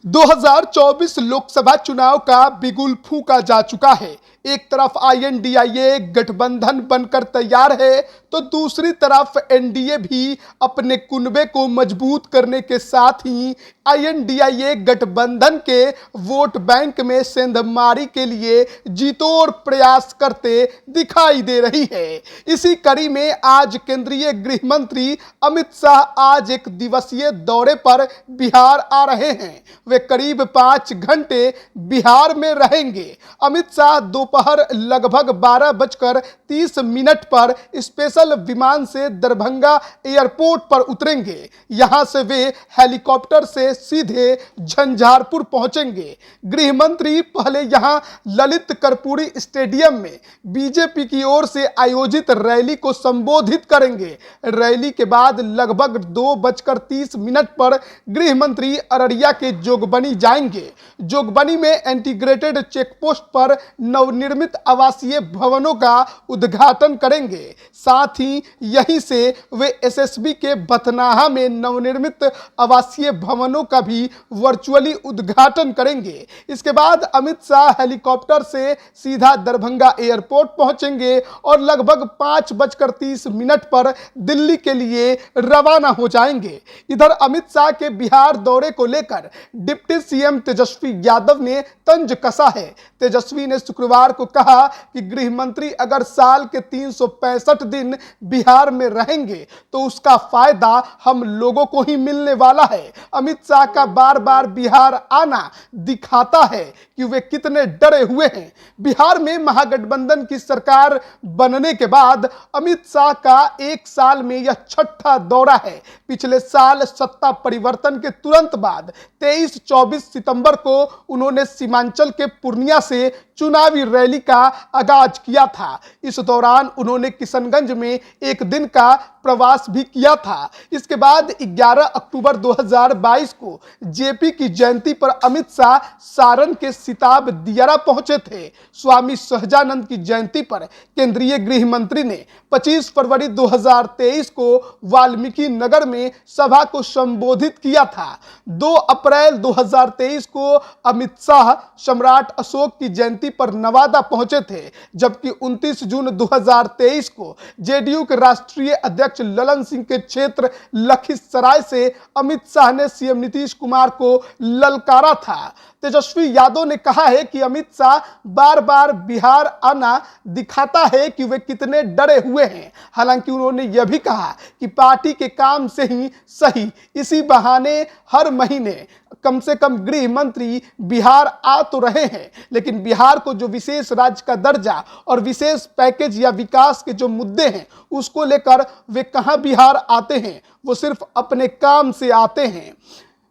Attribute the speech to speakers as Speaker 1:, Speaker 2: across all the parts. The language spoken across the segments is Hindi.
Speaker 1: 2024 लोकसभा चुनाव का बिगुल फूंका जा चुका है। एक तरफ आईएनडीआईए गठबंधन बनकर तैयार है तो दूसरी तरफ एनडीए भी अपने कुनबे को मजबूत करने के साथ ही आईएनडीआईए गठबंधन के वोट बैंक में सेंधमारी के लिए जीतोड़ प्रयास करते दिखाई दे रही है। इसी कड़ी में आज केंद्रीय गृह मंत्री अमित शाह आज एक दिवसीय दौरे पर बिहार आ रहे हैं। वे करीब 5 घंटे बिहार में रहेंगे। अमित शाह दोपहर लगभग 12:30 पर स्पेशल विमान से दरभंगा एयरपोर्ट पर उतरेंगे। यहां से वे हेलीकॉप्टर से सीधे झंझारपुर पहुंचेंगे। गृह मंत्री पहले यहां ललित कर्पूरी स्टेडियम में बीजेपी की ओर से आयोजित रैली को संबोधित करेंगे। रैली के बाद लगभग 2:30 पर गृह मंत्री अररिया के जोगबनी जाएंगे। जोगबनी में इंटीग्रेटेड चेकपोस्ट पर नवनिर्मित आवासीय भवनों का उद्घाटन करेंगे। साथ ही यहीं से वे एसएसबी के बथनाहा में नवनिर्मित आवासीय भवनों का भी वर्चुअली उद्घाटन करेंगे। इसके बाद अमित शाह हेलीकॉप्टर से सीधा दरभंगा एयरपोर्ट पहुंचेंगे और लगभग 5:30 पर दिल्ली के लिए रवाना हो जाएंगे। इधर अमित शाह के बिहार दौरे को लेकर डिप्टी सीएम तेजस्वी यादव ने तंज कसा है। तेजस्वी ने शुक्रवार को कहा कि गृह मंत्री अगर साल के 365 दिन बिहार में रहेंगे तो उसका फायदा हम लोगों को ही मिलने वाला है। अमित शाह का बार बार बिहार आना दिखाता है कि वे कितने डरे हुए हैं। बिहार में महागठबंधन की सरकार बनने के बाद अमित शाह का एक साल में यह 6ठा दौरा है। पिछले साल सत्ता परिवर्तन के तुरंत बाद 23-24 सितंबर को उन्होंने सीमांचल के पूर्णिया से चुनावी रैली का आगाज किया था। इस दौरान उन्होंने किशनगंज में एक दिन का प्रवास भी किया था। इसके बाद 11 अक्टूबर 2022 को जेपी की जयंती पर अमित शाह सारण के सिताब दियारा पहुंचे थे। स्वामी सहजानंद की जयंती पर केंद्रीय गृह मंत्री ने 25 फरवरी 2023 को वाल्मीकि नगर में सभा को संबोधित किया था। 2 अप्रैल 2023 को अमित शाह सम्राट अशोक की जयंती पर नवादा पहुंचे थे, जबकि 29 जून 2023 को जेडीयू के राष्ट्रीय अध्यक्ष ललन सिंह के क्षेत्र लखीसराय से अमित शाह ने सीएम नीतीश कुमार को ललकारा था। तेजस्वी यादव ने कहा है कि अमित शाह बार बार बिहार आना दिखाता है कि वे कितने डरे हुए हैं। हालांकि उन्होंने यह भी कहा कि पार्टी के काम से ही सही इसी बहाने हर महीने कम से कम गृह मंत्री बिहार आ तो रहे हैं, लेकिन बिहार को जो विशेष राज्य का दर्जा और विशेष पैकेज या विकास के जो मुद्दे हैं उसको लेकर वे कहां बिहार आते हैं, वो सिर्फ अपने काम से आते हैं।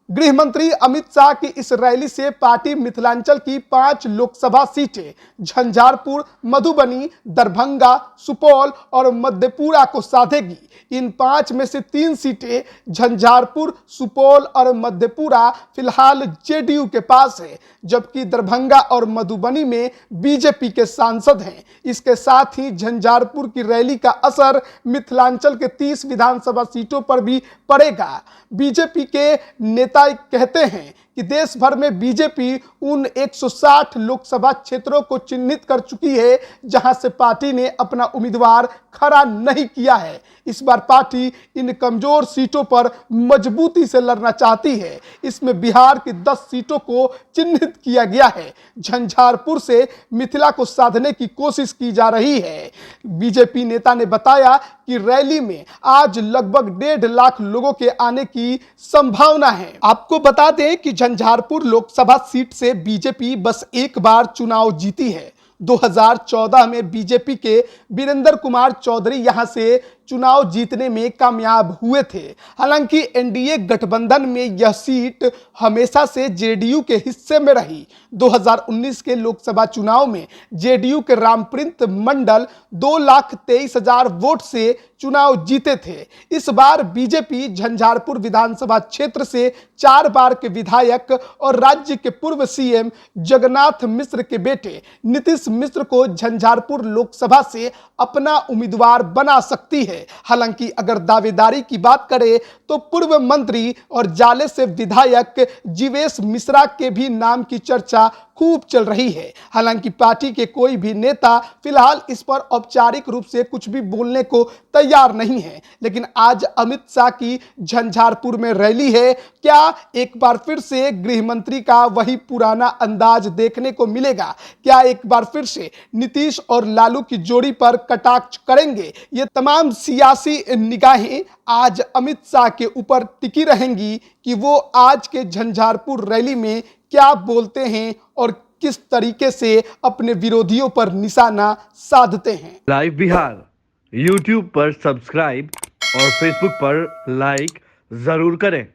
Speaker 1: गृह मंत्री अमित शाह की इस रैली से पार्टी मिथिलांचल की 5 लोकसभा सीटें झंझारपुर, मधुबनी, दरभंगा, सुपौल और मधेपुरा को साधेगी। इन 5 में से 3 सीटें झंझारपुर, सुपौल और मधेपुरा फिलहाल जेडीयू के पास है, जबकि दरभंगा और मधुबनी में बीजेपी के सांसद हैं। इसके साथ ही झंझारपुर की रैली का असर मिथिलांचल के 30 विधानसभा सीटों पर भी पड़ेगा। बीजेपी के नेता कहते हैं कि देश भर में बीजेपी उन 160 लोकसभा क्षेत्रों को चिन्हित कर चुकी है जहां से पार्टी ने अपना उम्मीदवार खड़ा नहीं किया है। इस बार पार्टी इन कमजोर सीटों पर मजबूती से लड़ना चाहती है। इसमें बिहार की 10 सीटों को चिन्हित किया गया है। झंझारपुर से मिथिला को साधने की कोशिश की जा रही है। बीजेपी नेता ने बताया कि रैली में आज लगभग 1.5 लाख लोगों के आने की संभावना है। आपको बता दें कि झंझारपुर लोकसभा सीट से बीजेपी बस एक बार चुनाव जीती है। 2014 में बीजेपी के वीरेंद्र कुमार चौधरी यहां से चुनाव जीतने में कामयाब हुए थे। हालांकि एनडीए गठबंधन में यह सीट हमेशा से जेडीयू के हिस्से में रही। 2019 के लोकसभा चुनाव में जेडीयू के रामप्रीत मंडल 2,23,000 वोट से चुनाव जीते थे। इस बार बीजेपी झंझारपुर विधानसभा क्षेत्र से 4 बार के विधायक और राज्य के पूर्व सीएम जगन्नाथ मिश्र के बेटे नीतीश मिश्र को झंझारपुर लोकसभा से अपना उम्मीदवार बना सकती है। है। हालांकि अगर दावेदारी की बात करें तो पूर्व मंत्री और जाले से विधायक जीवेश मिश्रा के भी नाम की चर्चा खूब चल रही है। हालांकि पार्टी के कोई भी नेता फिलहाल इस पर औपचारिक रूप से कुछ भी बोलने को तैयार नहीं है। लेकिन आज अमित शाह की झंझारपुर में रैली है। क्या एक बार फिर से गृह मंत्री का वही पुराना अंदाज देखने को मिलेगा? क्या एक बार फिर से नीतीश और लालू की जोड़ी पर कटाक्ष करेंगे? ये तमाम सियासी निगाहें आज अमित शाह के ऊपर टिकी रहेंगी कि वो आज के झंझारपुर रैली में क्या बोलते हैं और किस तरीके से अपने विरोधियों पर निशाना साधते हैं।
Speaker 2: लाइव बिहार यूट्यूब पर सब्सक्राइब और फेसबुक पर लाइक जरूर करें।